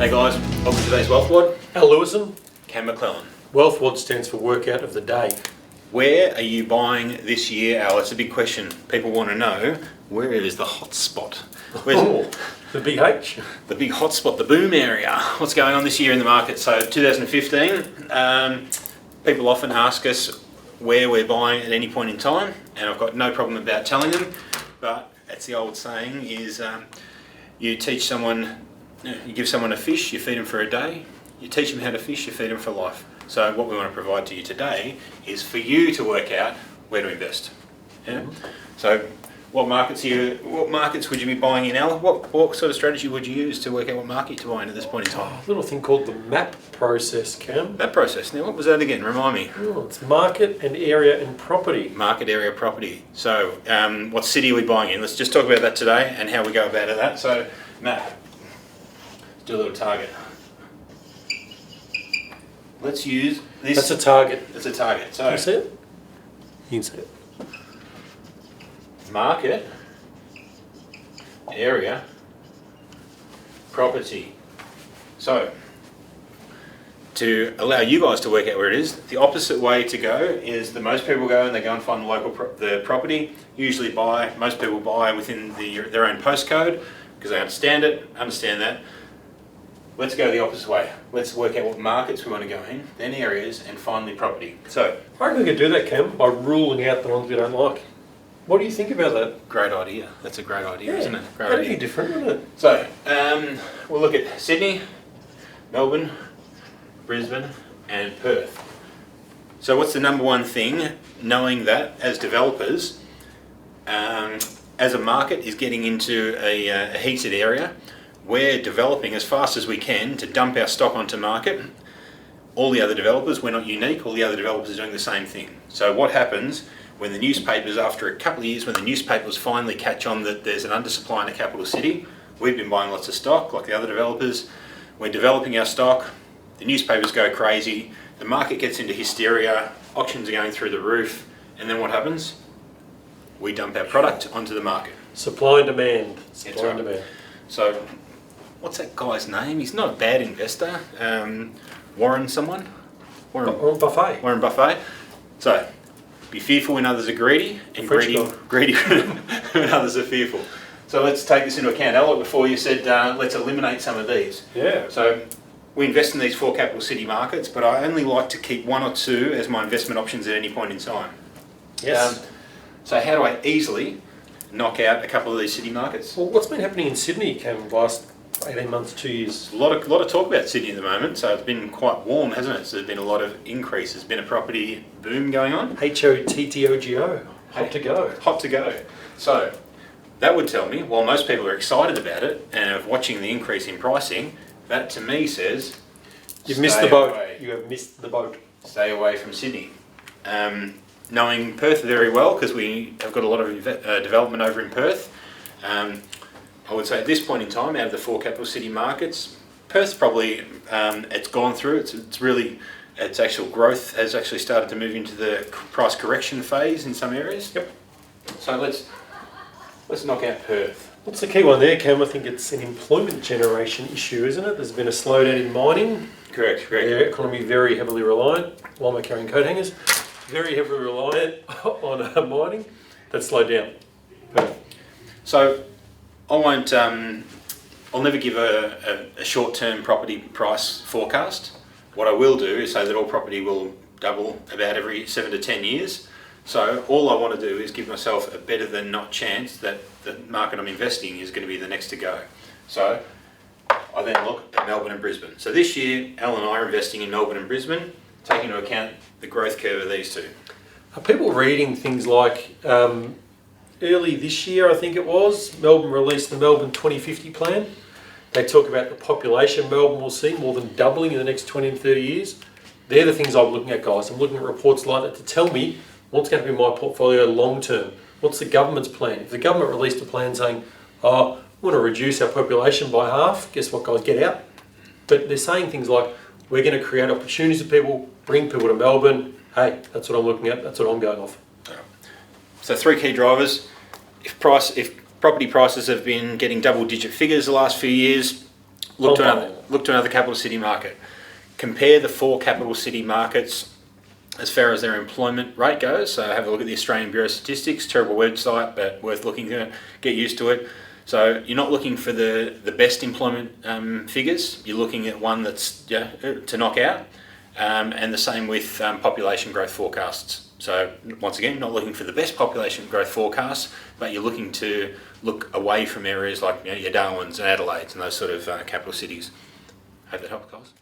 Hey guys, welcome to today's Wealth WOD. Al Lewison. Cam McClellan. Wealth WOD stands for workout of the day. Where are you buying this year, Al? It's a big question. People want to know, where is the hot spot? Where's The big H. the big hot spot, the boom area? What's going on this year in the market? So 2015, people often ask us where we're buying at any point in time, and I've got no problem about telling them, but it's the old saying is you teach someone, you give someone a fish, you feed them for a day, you teach them how to fish, you feed them for life. So what we want to provide to you today is for you to work out where to invest. Yeah? So what markets would you be buying in, Al? What sort of strategy would you use to work out what market to buy in at this point in time? A little thing called the MAP process, Cam. That process. Now, what was that again? Remind me. Oh, it's market and area and property. Market, area, property. So what city are we buying in? Let's just talk about that today and how we go about that. So map. Let's do a little target. Let's use this. That's a target. That's a target. So Can you see it? You can see it. market, area, property. So, to allow you guys to work out where it is, the opposite way to go is that most people go and they go and find the local the property. Usually most people buy within their own postcode because they understand that. Let's go the opposite way. Let's work out what markets we want to go in, then areas, and finally property. So, I reckon we could do that, Cam, by ruling out the ones we don't like. What do you think about that? great idea. That's a great idea, isn't it? Great That'd idea. be different, wouldn't it? So, we'll look at Sydney, Melbourne, Brisbane, and Perth. So what's the number one thing, knowing that as developers, as a market is getting into a heated area, we're developing as fast as we can to dump our stock onto market. All the other developers, we're not unique, all the other developers are doing the same thing. So what happens when the newspapers, after a couple of years, when the newspapers finally catch on that there's an undersupply in a capital city, we've been buying lots of stock like the other developers, we're developing our stock, the newspapers go crazy, the market gets into hysteria, auctions are going through the roof, and then what happens? We dump our product onto the market. Supply and demand. Supply and right. demand. So, what's that guy's name? He's not a bad investor. Warren someone? Warren Buffett. Warren Buffett. So, be fearful when others are greedy, and French greedy when others are fearful. So let's take this into account. Al, before you said let's eliminate some of these. Yeah. So we invest in these 4 capital city markets, but I only like to keep 1 or 2 as my investment options at any point in time. Yes. So how do I easily knock out a couple of these city markets? Well, what's been happening in Sydney, Cam, the last 18 months, 2 years? A lot of talk about Sydney at the moment, so it's been quite warm, hasn't it? So there's been a lot of increase. There's been a property boom going on. HOTTOGO. Hot to go. Hot to go. So that would tell me, while most people are excited about it and are watching the increase in pricing, that to me says You've missed the boat. You have missed the boat. Stay away from Sydney. Knowing Perth very well, because we have got a lot of development over in Perth, I would say at this point in time, out of the 4 capital city markets, Perth's probably, it's gone through, its actual growth has actually started to move into the price correction phase in some areas. Yep. So let's knock out Perth. What's the key one there, Cam? I think it's an employment generation issue, isn't it? There's been a slowdown in mining. Correct. The economy very heavily reliant, while we're carrying coat hangers, very heavily reliant on mining. That's slowed down. So I won't. I'll never give a short-term property price forecast. What I will do is say that all property will double about every 7 to 10 years. So all I want to do is give myself a better than not chance that the market I'm investing is going to be the next to go. So I then look at Melbourne and Brisbane. So this year, Al and I are investing in Melbourne and Brisbane, taking into account the growth curve of these two. Are people reading things like, early this year, I think it was, Melbourne released the Melbourne 2050 plan. They talk about the population Melbourne will see more than doubling in the next 20 and 30 years. They're the things I'm looking at, guys. I'm looking at reports like that to tell me what's going to be my portfolio long term. What's the government's plan? If the government released a plan saying, oh, we want to reduce our population by half, guess what, guys, get out. But they're saying things like, we're going to create opportunities for people, bring people to Melbourne. Hey, that's what I'm looking at, that's what I'm going off. So 3 key drivers. If property prices have been getting double-digit figures the last few years, look to another capital city market. Compare the 4 capital city markets as far as their employment rate goes. So have a look at the Australian Bureau of Statistics. Terrible website, but worth looking at. Get used to it. So you're not looking for the best employment figures. You're looking at one that's to knock out. And the same with population growth forecasts. So once again, not looking for the best population growth forecasts, but you're looking to look away from areas like your Darwins and Adelaides and those sort of capital cities. Hope that helps, guys.